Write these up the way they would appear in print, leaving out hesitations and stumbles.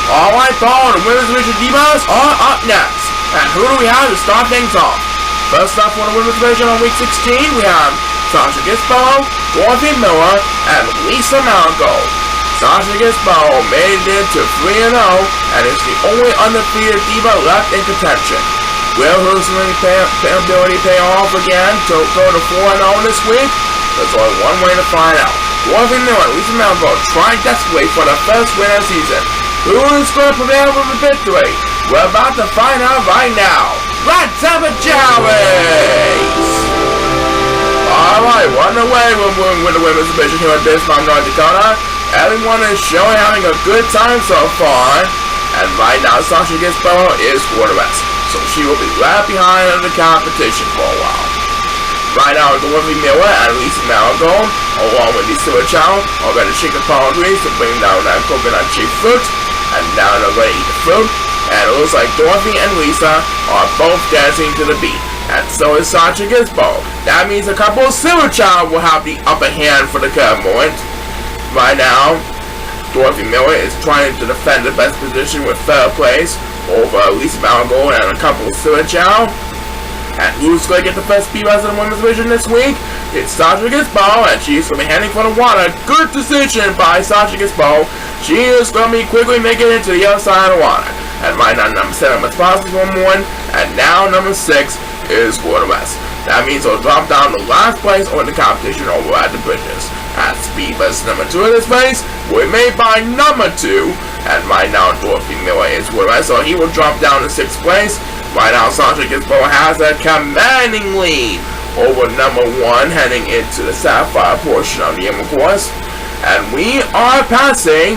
Alright, Paul, the women's division divas are up next. And who do we have to start things off? First up for the women's division on week 16, we have Sasha Gispo, Dorothy Miller, and Lisa Marigold. Sasha Gispo made it to 3-0 and is the only undefeated diva left in contention. Will her ability pay off again to go to 4-0 this week? There's only one way to find out. Dorothy Miller and Lisa Marigold trying desperately for the first win of the season. Who is going to prevail for the victory? We're about to find out right now. Let's have a Chao race! Alright, one away with the women's division here at Bismarck, North Dakota. Everyone is having a good time so far. And right now, Sasha Gispo is quarterback. So she will be right behind in the competition for a while. Right now, Dorothy Miller and Lisa Marigold, along with Lisa Chao, are going to shake the palm trees to bring down that coconut tree fruit. And now they're going to eat the fruit. And it looks like Dorothy and Lisa are both dancing to the beat. And so is Sasha Gispo. That means a couple of Silver Child will have the upper hand for the current moment. Right now, Dorothy Miller is trying to defend the best position with third place over Lisa Marigold and a couple of Silver Child. And who's going to get the first P-Buzz in the women's division this week? It's Sasha Gispo, and she's going to be heading for the water. Good decision by Sasha Gispo. She is going to be quickly making it to the other side of the water. And right now, number 7 was possible one, and now number 6 is quarterback. That means they'll drop down to last place on the competition over at the bridges. At Speedbus number 2 in this race, we're made by number 2, and right now Dorothy Miller is quarterback, so he will drop down to 6th place. Right now, Sasha Gispo has a commanding lead over number 1 heading into the Sapphire portion of the Emerald course. And we are passing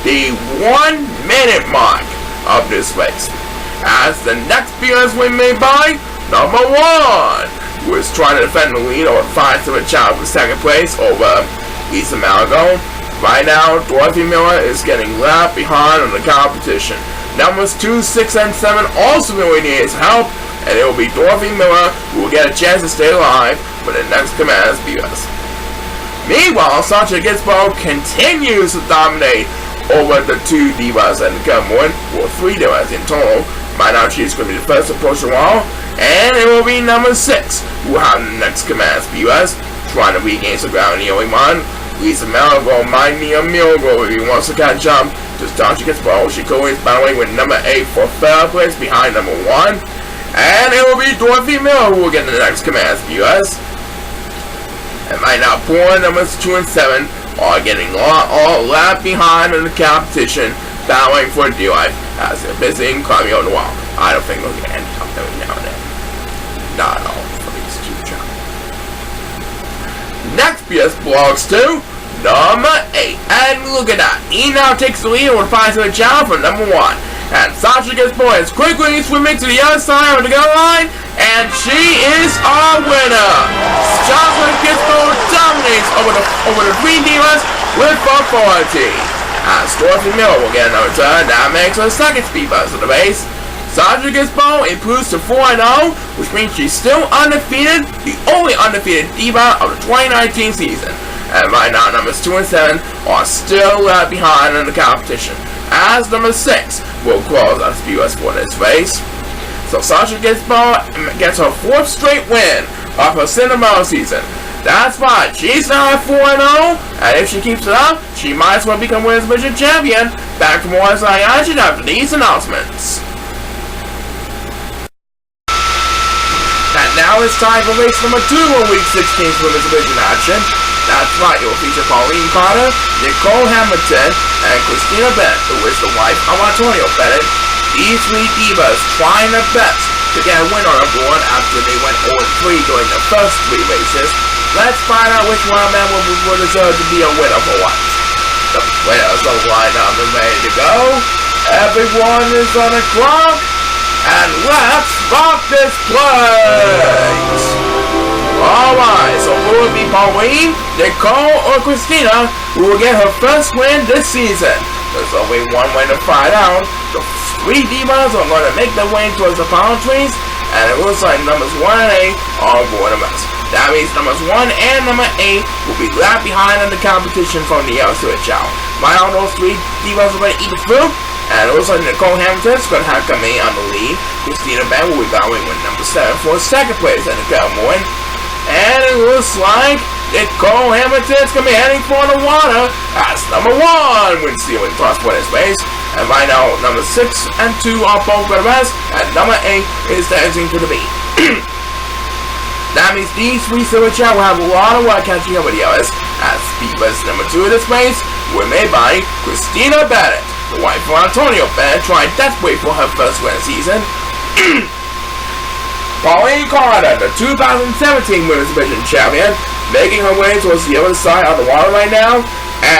the 1 minute mark of this race. As the next BS win made by number 1, who is trying to defend the lead over 5 to a child for 2nd place over Lisa Marigold. Right now, Dorothy Miller is getting left behind in the competition. Numbers 2, 6, and 7 also really needs help, and it will be Dorothy Miller who will get a chance to stay alive for the next Commanders BS. Meanwhile, Sasha Gispo continues to dominate over the 2 divas and the current or 3 divas in total. Right now, she's going to be the first to approach the wall, and it will be number 6 who will have the next Commanders BS, trying to regain some ground in the early one. Lisa Marigold might need a miracle if he wants to catch up to Sasha Gispo. She goes battling with number 8 for 3rd place behind number 1. And it will be Dorothy Miller who will get the next Commanders BS. And right now, poor numbers 2 and 7 are getting all left behind in the competition, battling for dear life as they're busy climbing on the wall. I don't think they'll get any help every now and then. Not at all for these 2 jobs. Next BS belongs to number 8. And look at that. He now takes the lead and will find to the challenge for number 1. And Sasha Gispo is quickly swimming to the other side of the goal line. And she is our winner. Sasha Gispo dominates over the 3 divas with authority. As Dorothy Miller will get another turn, that makes her 2nd speed buzz of the race. Sasha Gispo improves to 4-0, which means she's still undefeated, the only undefeated diva of the 2019 season. And right now, numbers 2 and 7 are still left behind in the competition, as number 6 will close out BS for this race. So Sasha Gispo gets her 4th straight win of her Cinderella season. That's right, she's now at 4-0, and if she keeps it up, she might as well become Women's Division Champion. Back to more action after these announcements. And now it's time for race number 2 of Week 16's Women's Division action. That's right, it will feature Pauline Carter, Nicole Hamilton, and Christina Bennett, who is the wife of Antonio Bennett. These 3 divas trying their best to get a win on the board after they went 0-3 during the first 3 races. Let's find out which one of them will deserve to be a winner for once. The players are lined up and ready to go. Everyone is on the clock. And let's rock this place! Alright, so will it be Pauline, Nicole, or Christina who will get her first win this season? There's only one way to find out. The 3 divas are going to make their way towards the palm trees, and it looks like numbers 1 and 8 are going to mess. That means numbers 1 and number 8 will be left behind in the competition from the elsewhere Chao. Right now, those 3 divas are going to eat the fruit, And it looks like Nicole Hamilton's going to have coming on the lead. Christina Bennett will be battling with number 7 for second place at the Cowboy. And it looks like Nicole Hamilton's going to be heading for the water as number 1 when stealing toss for his base. And right now, number 6 and 2 are both for the rest, and number 8 is dancing to the beat. That means these 3 silver Chao will have a lot of work catching up with the others, as speed race number 2 of this race were made by Christina Bennett, the wife of Antonio Bennett, trying desperately for her first win of the season. Pauline Carter, the 2017 Women's Division Champion, making her way towards the other side of the water right now,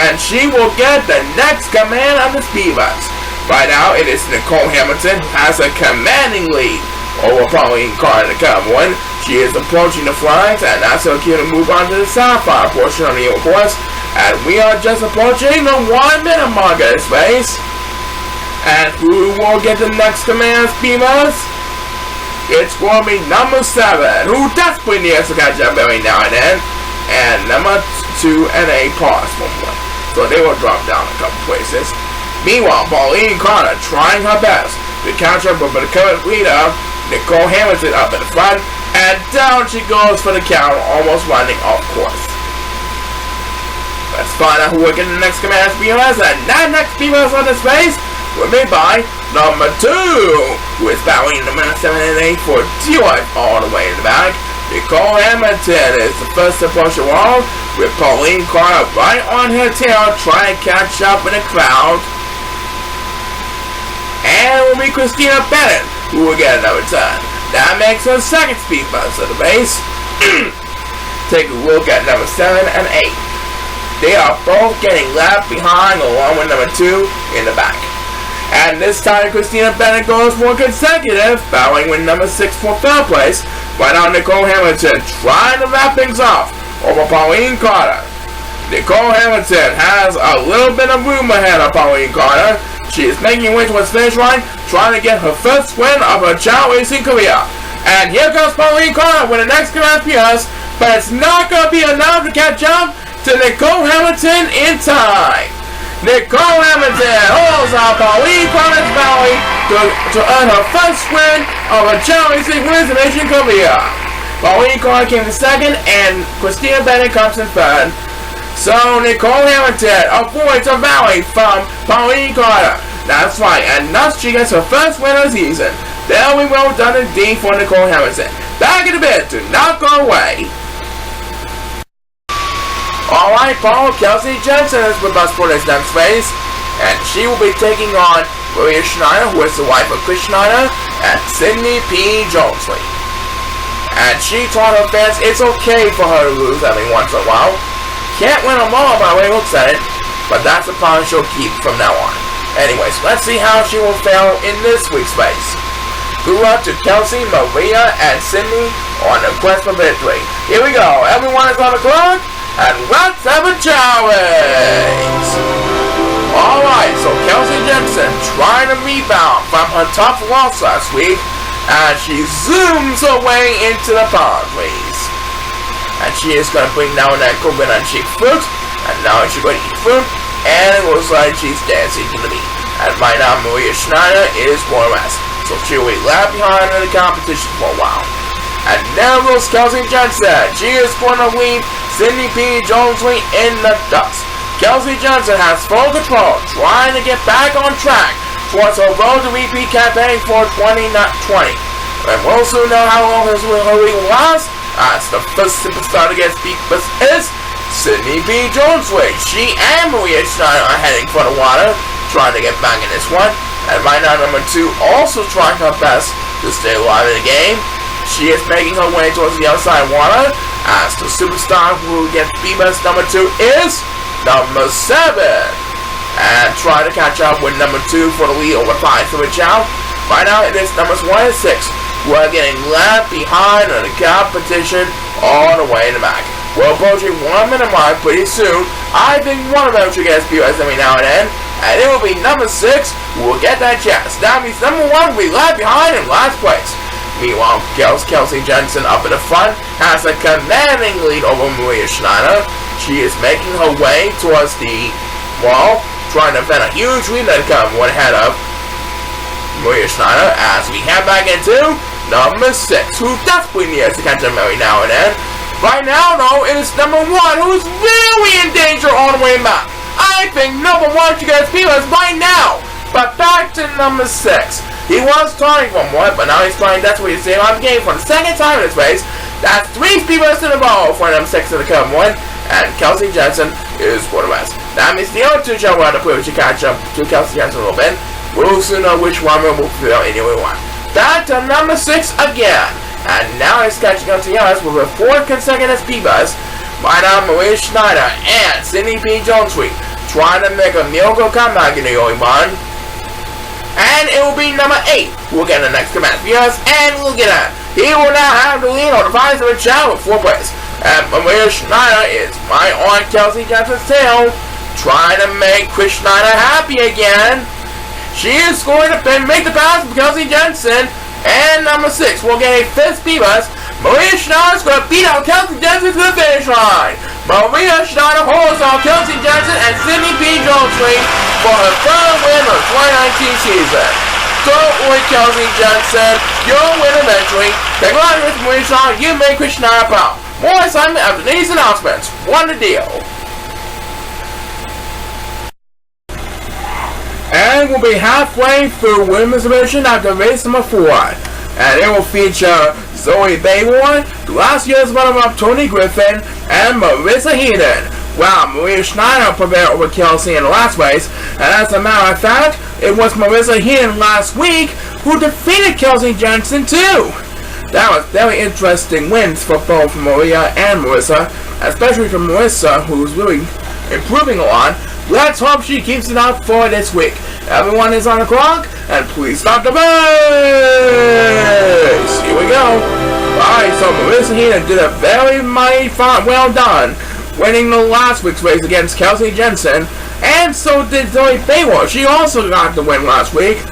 and she will get the next command of the speed race. Right now, it is Nicole Hamilton who has a commanding lead over Pauline Carter, the Cowboy. She is approaching the flags, and that's her cue to move on to the sapphire portion of the course. And we are just approaching the 1 minute mark of this race. And who will get the next command speed race? It's going to be number 7, who desperately needs to catch up every now and then. And number 2 and a pause for 1. So they will drop down a couple places. Meanwhile, Pauline Carter trying her best to catch up with the current leader, Nicole Hamilton, up in the front, and down she goes for the count, almost running off course. Let's find out who will get the next command speeders, and that next speeders on this race will be by number 2, who is battling the number 7 and 8 for T-Life all the way in the back. Nicole Hamilton is the first to approach the wall, with Pauline Carter right on her tail, trying to catch up in the crowd. And it will be Christina Bennett who will get another turn. That makes her second speed bus of the race. Take a look at number 7 and 8. They are both getting left behind along with number 2 in the back. And this time Christina Bennett goes for consecutive, battling with number 6 for third place. Right now Nicole Hamilton trying to wrap things off over Pauline Carter. Nicole Hamilton has a little bit of room ahead of Pauline Carter. She is making her way towards the finish line, trying to get her first win of her Chao racing career. And here comes Pauline Carter with the next Grand Prix, but it's not going to be enough to catch up to Nicole Hamilton in time. Nicole Hamilton holds out Pauline Carter's valley to earn her first win of her Chao racing women's division career. Pauline Carter came in second, and Christina Bennett comes in third. So Nicole Hamilton avoids a valley from Pauline Carter. That's right, and thus she gets her first win of the season. Very well done indeed for Nicole Hamilton. Back in a bit, do not go away. Alright, Paul, Kelsey Jensen is with us for this next race, and she will be taking on Maria Schneider, who is the wife of Chris Schneider, and Sydney P. Jonesley. And she told her fans it's okay for her to lose every once in a while. Can't win them all by the way it looks at it, but that's a promise she'll keep from now on. Anyways, let's see how she will fare in this week's race. Good luck to Kelsey, Maria, and Sydney on the quest for victory. Here we go, everyone is on the clock, and let's have a Chao race! Alright, so Kelsey Jensen trying to rebound from her tough loss last week, and she zooms her way into the pond race. And she is going to bring down that coconut cheek fruit. And now she's going to eat fruit. And it looks like she's dancing to the beat. And right now Maria Schneider is for a rest. So she will be left behind in the competition for a while. And there goes Kelsey Jensen. She is going to leave Sydney P. Jonesley in the dust. Kelsey Jensen has full control, trying to get back on track towards her road to repeat campaign for 2020. And we'll soon know how long her week will last. As the first superstar to get speed bus is Sydney B. Jonesley. She and Maria Schneider are heading for the water, trying to get back in this one. And right now number 2 also trying her best to stay alive in the game. She is making her way towards the outside water, as the superstar who gets speed bus number 2 is number 7. And try to catch up with number 2 for the lead over 5 for Chao. Right now it is numbers 1 and 6. We're getting left behind in the competition all the way in the back. We're approaching 1 minute mark pretty soon. I think one of them should get SPOS every now and then. And it will be number 6 who will get that chance. That means number 1 will be left behind in last place. Meanwhile, Kelsey Jensen up in the front has a commanding lead over Maria Schneider. She is making her way towards the wall, trying to defend a huge lead that come one ahead of Maria Schneider as we head back into number 6, who desperately needs to catch him every now and then. Right now, though, it is number 1, who is really in danger all the way back. I think number 1 should get Speedbus right now. But back to number 6. He was starting from 1, but now he's playing desperately to save on the game for the second time in this race. That's 3 Speedbus in a row for number 6 in the come 1. And Kelsey Jensen is quarterback. That means the other 2 shall want to play with you catch up to Kelsey Jensen a little bit. We'll soon know which one will fulfill anyway one. Back to number 6 again. And now he's catching up to us with a 4th consecutive Speedbus. By now, Maria Schneider and Cindy P. Jonesweek trying to make a miracle comeback in the early one. And it will be number 8 who will get the next command. Yes, and look at that. He will now have the lead on the finals of the Chao with 4 plays. And Maria Schneider is right on Kelsey Jensen's tail, trying to make Chris Schneider happy again. She is going to make the pass for Kelsey Jensen. And number 6 will get a 5th Speedbus. Maria Schneider is going to beat out Kelsey Jensen to the finish line. Maria Schneider holds on Kelsey Jensen and Sydney P. Jonesweek for her 3rd win of the 2019 season. Don't worry, Kelsey Jensen, you'll win eventually. Congratulations, Maria Schneider, you made Chris Schneider proud. More assignment after these announcements. What a deal. And we'll be halfway through women's division after race number 4. And it will feature Zoe Bayward, last year's runner-up Tony Griffin, and Marissa Heaton. Wow, Maria Schneider prevailed over Kelsey in the last race, and as a matter of fact, it was Marissa Heaton last week who defeated Kelsey Jensen too. That was very interesting wins for both Maria and Marissa, especially for Marissa, who's really improving a lot. Let's hope she keeps it up for this week. Everyone is on the clock, and please stop the race! Here we go. Alright, so Marissa Heaton did a very mighty fun, well done, winning the last week's race against Kelsey Jensen, and so did Zoe Bayward. She also got the win last week.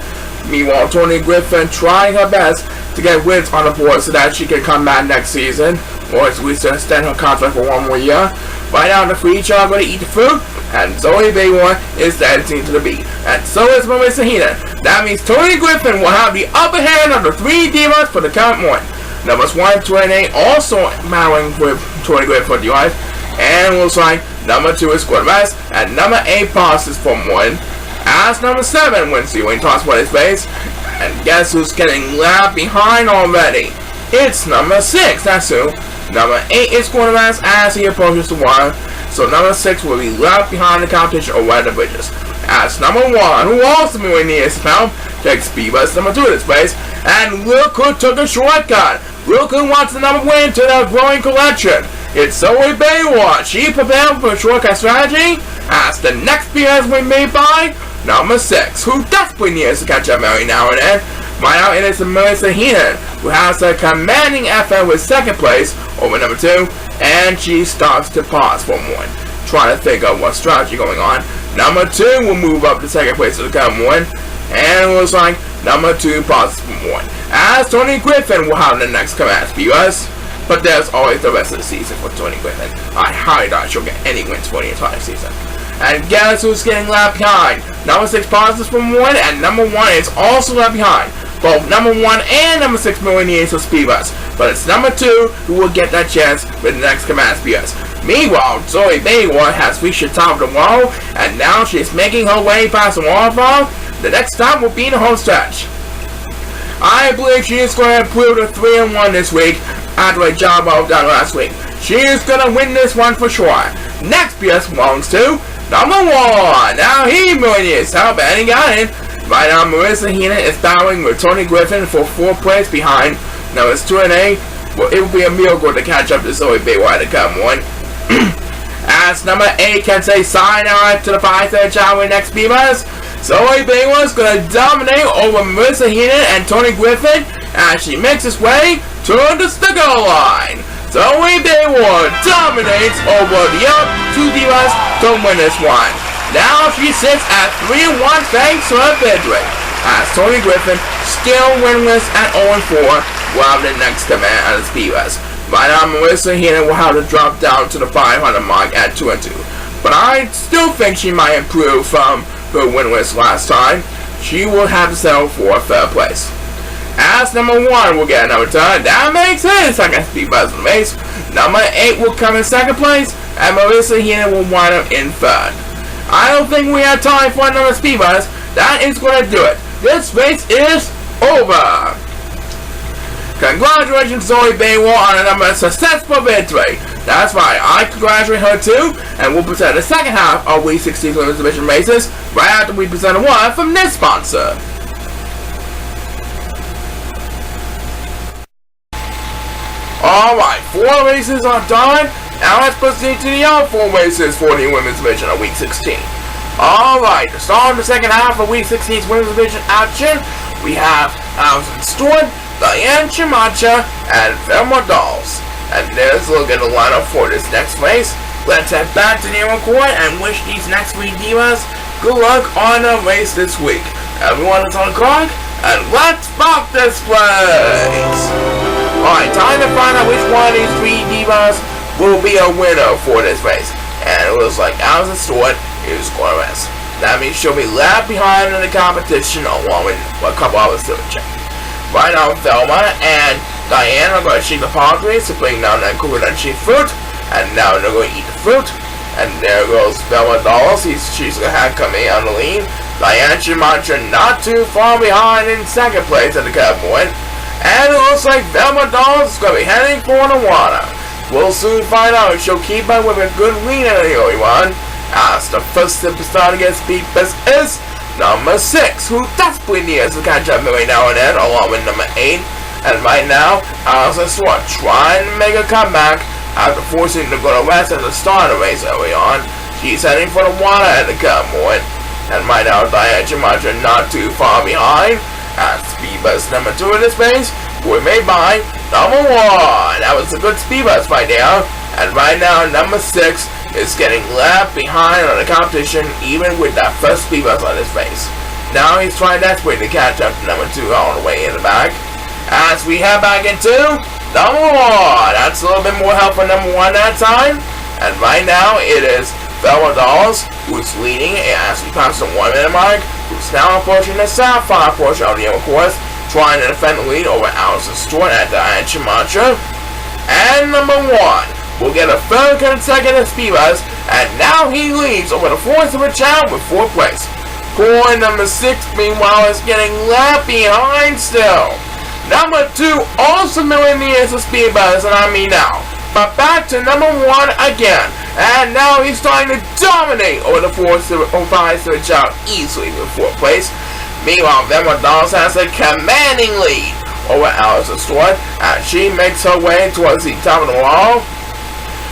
Meanwhile, Tony Griffin trying her best to get wins on the board so that she can come back next season, or at least to extend her contract for 1 more year. Right now, the 3 are going to eat the fruit, and Zoe Bayward is dancing to the beat. And so is Marissa Heaton. That means Tony Griffin will have the upper hand of the 3 divas for the current one. Numbers 1 to 8 also battling with Tony Griffin for the life. And looks like number 2 is quarterback, and number 8 passes from 1. As number 7 wins the win toss for his base. And guess who's getting left behind already? It's number 6, that's who. Number 8 is quarterback as he approaches the 1. So number 6 will be left behind the competition over the bridges. As number 1, who also will be winning his spell, takes Speedbus number 2 in this place. And look who took a shortcut. Look who wants the number win to the growing collection. It's Zoe Bayward. She prepared for a shortcut strategy as the next PS will be made by number 6, who desperately needs to catch up every now and then. Right now it is Marissa Heaton, who has a commanding effort with 2nd place over number 2, and she starts to pause for 1, trying to think of what strategy going on. Number 2 will move up to 2nd place to become 1, and it looks like number 2 pauses for 1. As Tony Griffin will have the next command US, but there's always the rest of the season for Tony Griffin. I highly doubt she'll get any wins for the entire season. And guess who's getting left behind? Number 6 pauses from 1, and number 1 is also left behind. Both number 1 and number 6 will need for Speedbus, but it's number 2 who will get that chance with the next command Speedbus. Meanwhile, Zoe Bayward has reached the top of the wall, and now she is making her way past the waterfall. The next stop will be in the home stretch. I believe she is going to improve to 3-1 this week after a job well done last week. She is going to win this one for sure. Next PS belongs to number 1. Now he really needs help, and he got it. Right now, Marissa Heaton is battling with Tony Griffin for 4 plays behind. Now it's 2 and 8. Well, it will be a miracle to catch up to Zoe Bayward to come 1. As number 8 can say sayonara to the 5-3 Chao in next Speedbus. Zoe Bayward is going to dominate over Marissa Heaton and Tony Griffin as she makes his way to the sticker line. Zoe Bayward dominates over the other 2 divas to win this one. Now she sits at 3-1 thanks to her victory, as Tony Griffin still winless at 0-4 while the next command at the Speedbus. Right now, Marissa Heaton will have to drop down to the 500 mark at 2-2. But I still think she might improve from who winless last time, she will have to settle for 3rd place. As number 1 will get another turn, that makes sense, I can speed buzz in the race. Number 8 will come in 2nd place, and Melissa here will wind up in 3rd. I don't think we have time for another speed buzz. That is going to do it. This race is over. Congratulations Zoe Baywall on another successful victory. That's right, I congratulate her too, and we'll present the second half of Week 16 Limited Division races right after we present one from this sponsor. Alright, 4 races are done. Now let's proceed to the other 4 races for the Women's Division of Week 16. Alright, to start the second half of Week 16's Women's Division action, we have Allison Stewart, Diane Chimacha, and Velma Dolls. And there's a look at the lineup for this next race. Let's head back to the record and wish these next 3 divas good luck on the race this week. Everyone is on the clock, and let's rock this place! Alright, time to find out which one of these 3 divas will be a winner for this race. And it looks like Allison Stewart is going to rest. That means she'll be left behind in the competition along with a couple others to check. Right now, Velma and Diane are going to shake the palm trees to bring down that coconut and sheep fruit. And now they're going to eat the fruit. And there goes Velma Dolls. She's going to have coming on the lead. Diane Chimacha not too far behind in 2nd place at the cut point. And it looks like Velma Dolls is going to be heading for the water. We'll soon find out if she'll keep up with a good lead in the early one. As the first superstar to get speed best is number 6, who desperately needs to catch up every now and then, along with number 8. And right now, Allison Stewart trying to make a comeback after forcing to go to rest at the start of the race early on. She's heading for the water at the cut point. And right now, Diane Chimacha not too far behind. As speed bus number 2 in this race were made by number 1. That was a good speed bus right there. And right now, number 6 is getting left behind on the competition, even with that first speed bus on this race. Now he's trying desperately to catch up to number 2 all the way in the back. As we head back into number 1. That's a little bit more help for number 1 that time. And right now, it is Velma Dolls who's leading as we pass the 1 minute mark, who's now approaching the Sapphire portion of the course, trying to defend the lead over Allison Stewart at Diane Chimacha. And number 1 will get a 3rd consecutive speed bus, and now he leads over the 4th of a Chao with 4th place. Core number 6, meanwhile, is getting left behind still. Number 2 also nowhere near the speed bus, and I mean now. But back to number 1 again, and now he's starting to dominate over the 4th of a Chao easily with 4th place. Meanwhile, Velma Dolls has a commanding lead over Allison Stewart as she makes her way towards the top of the wall.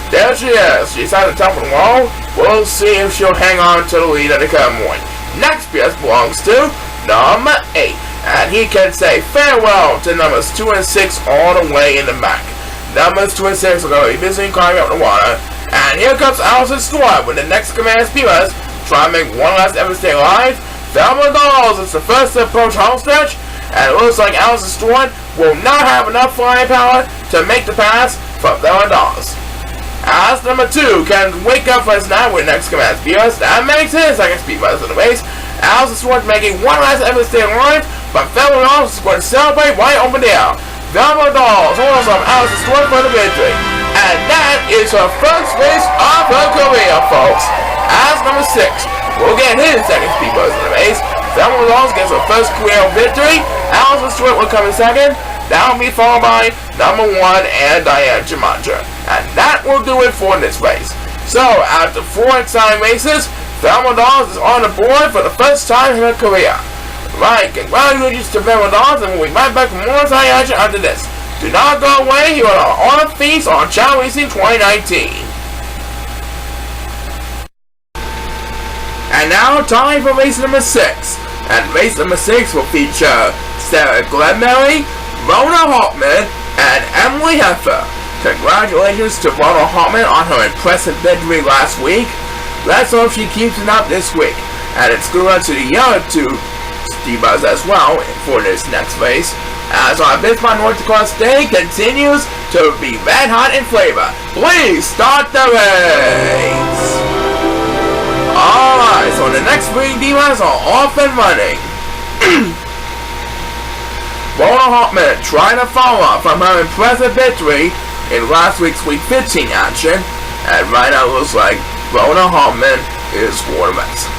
There she is. She's at the top of the wall. We'll see if she'll hang on to the lead at the cut point. Next PS belongs to number 8. And he can say farewell to numbers 2 and 6 all the way in the back. Numbers 2 and 6 are going to be busy climbing up the water. And here comes Allison Stewart with the next command speed bus. Try to make one last effort to stay alive. Velma Dolls is the first to approach home stretch. And it looks like Allison Stewart will not have enough flying power to make the pass from Velma Dolls. As number 2 can wake up for his night with next command speed bus. That makes his second speed bus in the race. Allison Stewart making one last effort to stay alive. But Velma Dolls is going to celebrate right over there. Velma Dolls holds up Allison Stewart for the victory. And that is her first race of her career, folks. As number 6 will get his second speed bus in the race. Velma Dolls gets her first career victory. Allison Stewart will come in second. That will be followed by number 1 and Diane Chimacha. And that will do it for this race. So, after 4 exciting races, Velma Dolls is on the board for the first time in her career. Right, congratulations to Velma Dolls, and we'll be right back for more exciting action after this. Do not go away, here are our honor feast on Chao Racing 2019. And now, time for race number 6. And race number 6 will feature Sarah Glenberry, Rona Hartman, and Emily Heffer. Congratulations to Rona Hartman on her impressive victory last week. Let's hope she keeps it up this week. And it's good luck to the other 2 divas as well for this next race. As our Bismarck North Dakota State continues to be red hot in flavor. Please start the race! Alright, so the next three divas are off and running. Mona Hartman trying to follow up from her impressive victory in last week's Week 15 action, and right now it looks like Mona Hartman is quarterbacks.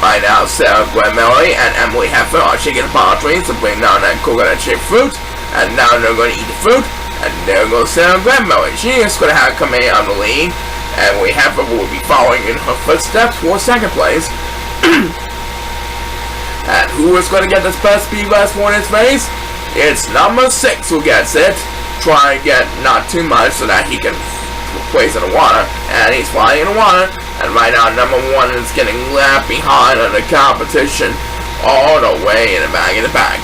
Right now, Sarah Glenmurray and Emily Heffer are shaking the palm trees to bring down that coconut-shaped fruit, and now they're going to eat the fruit, and there goes Sarah Glenmurray. She is going to have come in on the lead, and Emily Heffer will be following in her footsteps for second place. And who is going to get this best speed bus for this race? It's number 6 who gets it. Try and get not too much so that he can place in the water, and he's flying in the water. And right now, number 1 is getting left behind on the competition all the way in the back.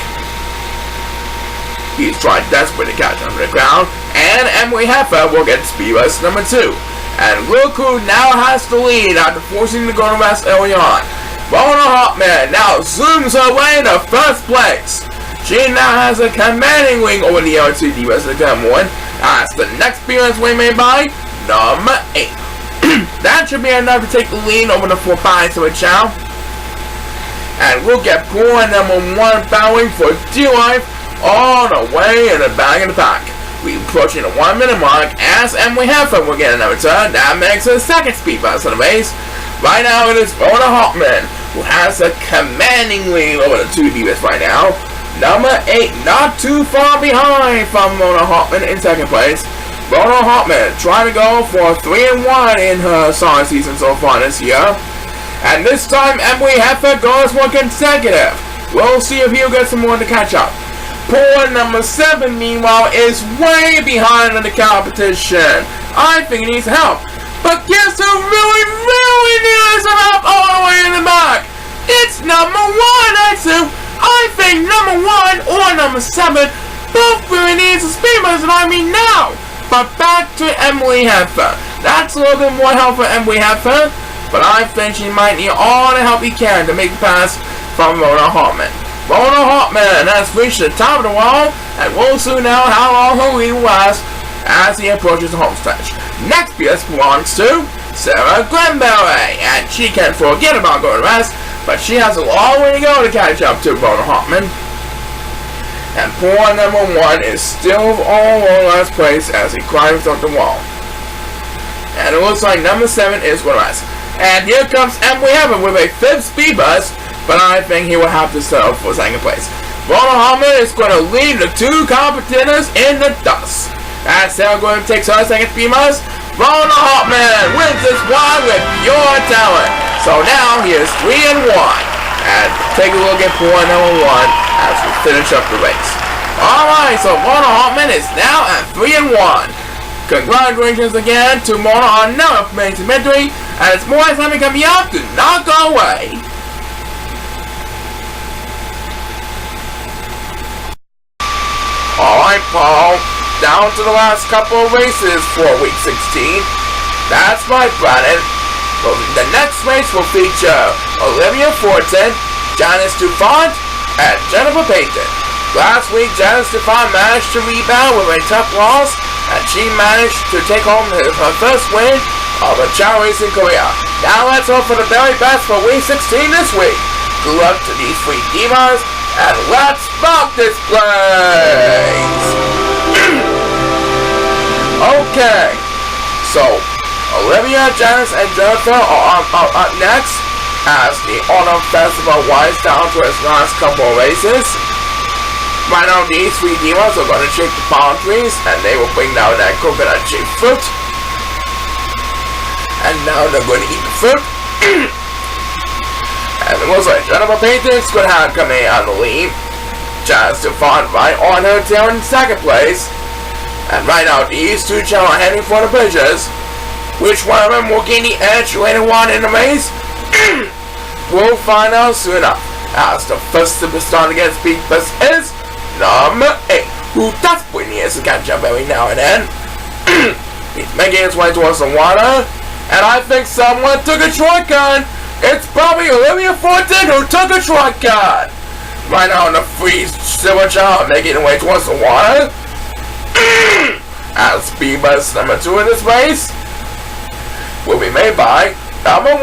He's trying desperately to catch under the ground, and Emily Heffer will get speed bus number 2. And look who now has the lead after forcing the go to rest early on. Mona Hartman now zooms her way into first place. She now has a commanding lead over the other two divas that come on. As the next appearance we made by number 8. That should be enough to take the lead over the 4 pints of a Chao. And we'll get poor number 1 bowing for dear life all the way in the back of the pack. We're approaching the 1 minute mark as Emily Heffer will get another turn. That makes her second speed bus of the race. Right now it is Mona Hartman who has a commanding lead over the 2 divas right now. Number 8 not too far behind from Mona Hartman in second place. Mona Hartman trying to go for 3-1 in her song season so far this year. And this time Emily Heffer goes for consecutive. We'll see if he'll get some more to catch up. Poor number 7 meanwhile is way behind in the competition. I think he needs help. But guess who really needs some help all the way in the back? It's number 1, that's who. I think number 1 or number 7 both really needs a speed bus, and I mean now. But back to Emily Heffer. That's a little bit more help for Emily Heffer, but I think she might need all the help he can to make the pass from Mona Hartman. Mona Hartman has reached the top of the wall, and we'll soon know how long her lead will last as he approaches the home stretch. Next PS belongs to Sarah Glenmurray, and she can't forget about going to rest, but she has a long way to go to catch up to Mona Hartman. And poor number 1 is still all over last place as he climbs up the wall. And it looks like number 7 is going to rest. And here comes Emily Heffer with a 5th speed bus, but I think he will have to settle for second place. Mona Hartman is going to leave the 2 competitors in the dust. As Sarah Glenmurray takes her second speed bus, Mona Hartman wins this one with pure talent. So now he is 3-1. And take a look at poor number 1 as we finish up the race. Alright, so Mona Hartman is now at 3-1. Congratulations again to Mona on another amazing victory, and it's more time coming up. Do not go away. Alright, Paul, down to the last couple of races for Week 16. That's right, Brandon. The next race will feature Olivia Fortin, Janice Dufont, and Jennifer Payton. Last week, Janice Dufont managed to rebound with a tough loss, and she managed to take home her first win of the Chao race in Korea. Now let's hope for the very best for Week 16 this week. Good luck to these 3 divas, and let's rock this place! Okay, so Olivia, Janice, and Jennifer are up next as the Autumn Festival winds down to its last couple of races. Right now, these 3 divas are going to shake the palm trees, and they will bring down that coconut-shaped fruit. And now they're going to eat the fruit. And it looks like Jennifer Payton's going to have come in on the lead. Janice Dufont right on her tail in second place. And right now, these 2 Chao are heading for the bridges. Which one of them will gain the edge later on in the race? We'll find out soon enough. As the first superstar to get speed bus is number 8, who desperately needs to catch up every now and then. He's making his way towards the water, and I think someone took a shortcut. It's probably Olivia Fortin who took a shortcut. Right now, the free silver Chao making their way towards the water. As speed bus number 2 in this race will be made by number 1,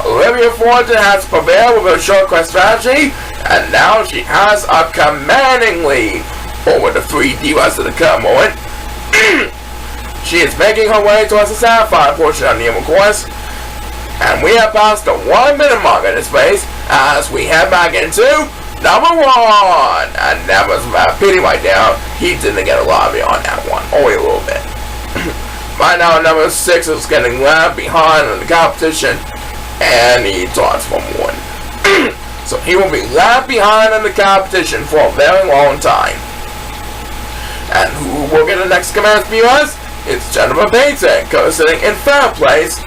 Olivia Thornton has prevailed with a shortcut strategy, and now she has a commanding lead over the 3 divas at the current moment. She is making her way towards the sapphire portion of the Emerald course, and we have passed the 1 minute mark in this race as we head back into number 1. And that was about pity right there. He didn't get a lot of it on that one, only a little bit. Right now, number 6 is getting left behind in the competition, and he starts from 1. So he will be left behind in the competition for a very long time. And who will get the next command viewers? It's Jennifer Payton, sitting in 3rd place.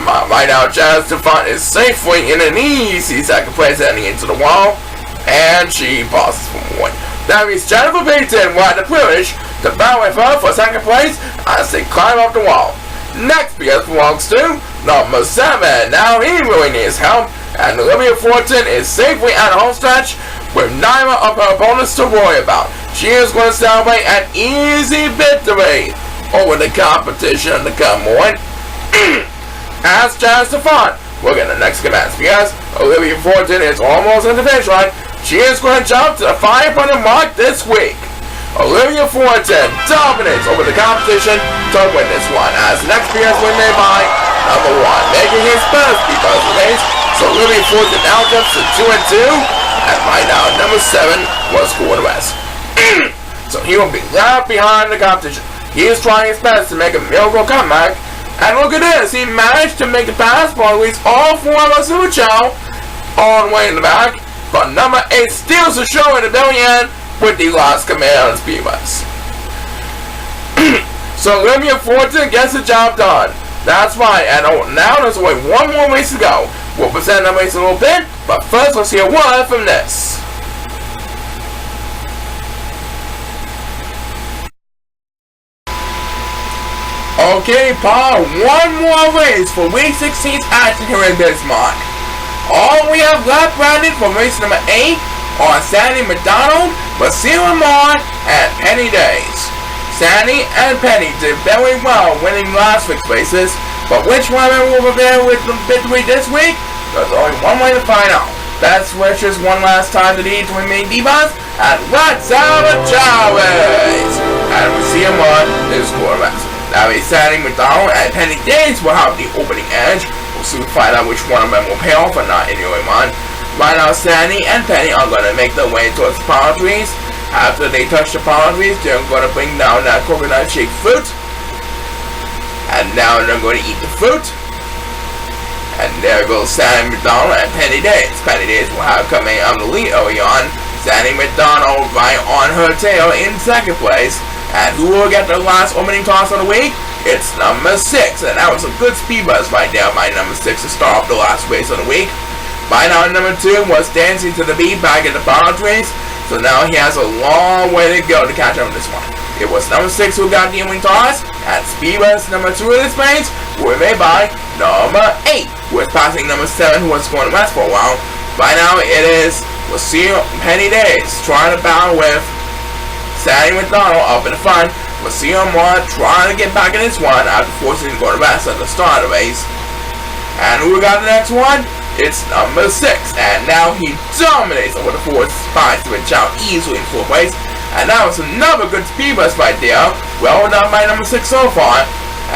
Right now, Jazz Devon is safely in an easy 2nd place, heading into the wall, and she passes from 1. That means Jennifer Payton will have the privilege to battle with her for 2nd place as they climb up the wall. Next because belongs to number 7. Now he really needs help, and Olivia Thornton is safely at home stretch with neither of her opponents to worry about. She is going to celebrate an easy victory over the competition in the current moment. As Jazz Devon will get the next commands because Olivia Thornton is almost at the finish line. She is going to jump to the 500 mark this week. Olivia Thornton dominates over the competition to win this one as the next PS win made by number 1, making his first because of race. So Olivia Thornton now jumps to 2 and 2, and right now number 7 was scored the rest. So he will be left behind the competition. He is trying his best to make a miracle comeback, and look at this, he managed to make the pass for at least all 4 of us with Chao all the way in the back, but number 8 steals the show in the very end with the last command on speed bus. So Olivia Thornton gets the job done. That's right, and now there's only 1 more race to go. We'll present that race in a little bit, but first let's hear a word from this. Okay, Paul, 1 more race for week 16's action here in Bismarck. All we have left branded for race number 8 are Sandy McDonald, Basila Moore, and Penny Days. Sandy and Penny did very well winning last week's races, but which women will prevail with the victory this week? There's only one way to find out. Best wishes one last time to these 3 main divas, and let's have a challenge! And Basila Moore is quarterback. That means Sandy McDonald and Penny Days will have the opening edge. We'll soon find out which one of them will pay off or not in your mind. Right now, Sandy and Penny are going to make their way towards the palm trees. After they touch the palm trees, they're going to bring down that coconut shaped fruit. And now they're going to eat the fruit. And there goes Sandy McDonald and Penny Days. Penny Days will have coming on the lead early on. Sandy McDonald right on her tail in 2nd place. And who will get the last opening toss of the week? It's number 6. And that was a good speed buzz right there by number 6 to start off the last race of the week. By now, number 2 was dancing to the beat back in the palm trees. So now he has a long way to go to catch up with this one. It was number 6 who got the opening toss. And speed buzz number 2 of this race were made by number 8, who was passing number 7, who was going west for a while. By now, it is we'll see Penny Days trying to battle with Sandy McDonald up in the front. We'll see him trying to get back in this one after forcing to go to rest at the start of the race. And who got the next one? It's number 6. And now he dominates over the 4 spots with Chao easily in 4th place. And that was another good speed bus right there. Well done by number 6 so far.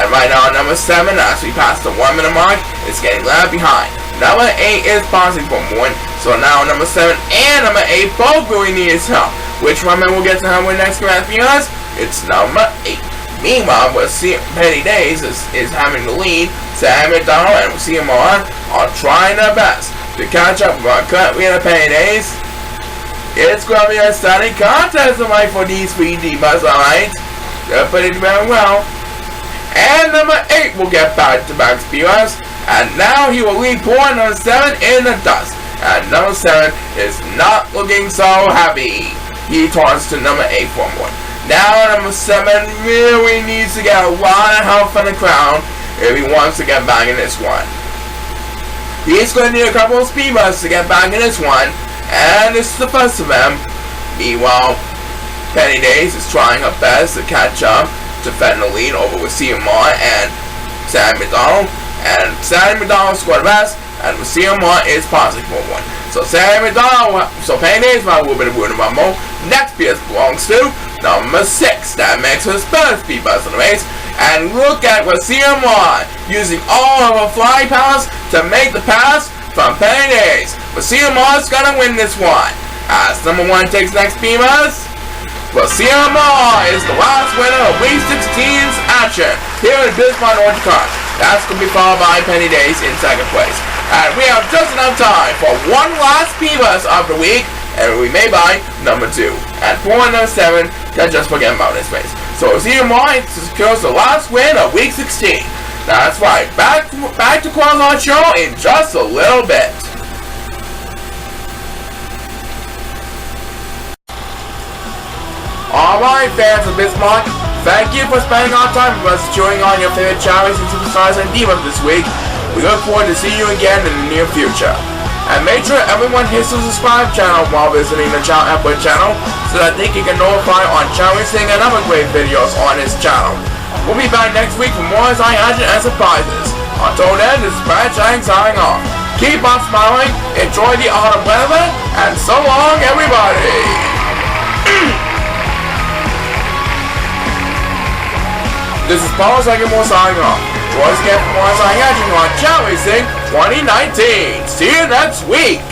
And right now number 7, as we pass the 1 minute mark, is getting left behind. Number 8 is pausing for more. So now number 7 and number 8 both really need his help. Which one will get to help with next command for us? It's number 8. Meanwhile, we'll see Penny Days is having the lead. Sam McDonald and we'll see him are trying their best to catch up. But currently in the Penny Days, it's going to be a stunning contest tonight for these 3 divas, alright? They're putting very well. And number 8 will get back-to-back speeders. And now he will lead point number 7 in the dust. And number 7 is not looking so happy. He turns to number 8 for more. Now number 7 really needs to get a lot of help from the crowd if he wants to get back in this one. He's going to need a couple of speed runs to get back in this one. And this is the first of them. Meanwhile, Penny Days is trying her best to catch up, defend the lead over with CMR and Sandy McDonald. And Sandy McDonald scored the best. and we'll see what is possible for one. So Payday is my little bit of wound about more. Next piece belongs to number 6. That makes us first speed buzz in the race. And look at what CMY using all of our flying powers to make the pass from Paydays. But CMY's gonna win this one. As number 1 takes next speed buzz. Well, CMY is the last winner of Week 16's action here in Bismarck, North Dakota. That's going to be followed by Penny Days in second place. And we have just enough time for one last P-Bus of the week, and we may buy number 2. And for number 7, can just forget about this race. So CMY secures the last win of Week 16. That's right, back to Quasar Show in just a little bit. Alright, fans of Bismarck, thank you for spending our time with us cheering on your favorite Chaos and Superstars and Divas this week. We look forward to seeing you again in the near future. And make sure everyone hits the subscribe channel while visiting the ChaoEmperor channel so that they can get notified on Chaoing and other great videos on his channel. We'll be back next week for more exciting action and surprises. Until then, this is Brad Chang signing off. Keep on smiling, enjoy the autumn weather, and so long everybody! This is Paul Secondmore signing off. Join us again for more exciting action on Chao Racing 2019. See you next week!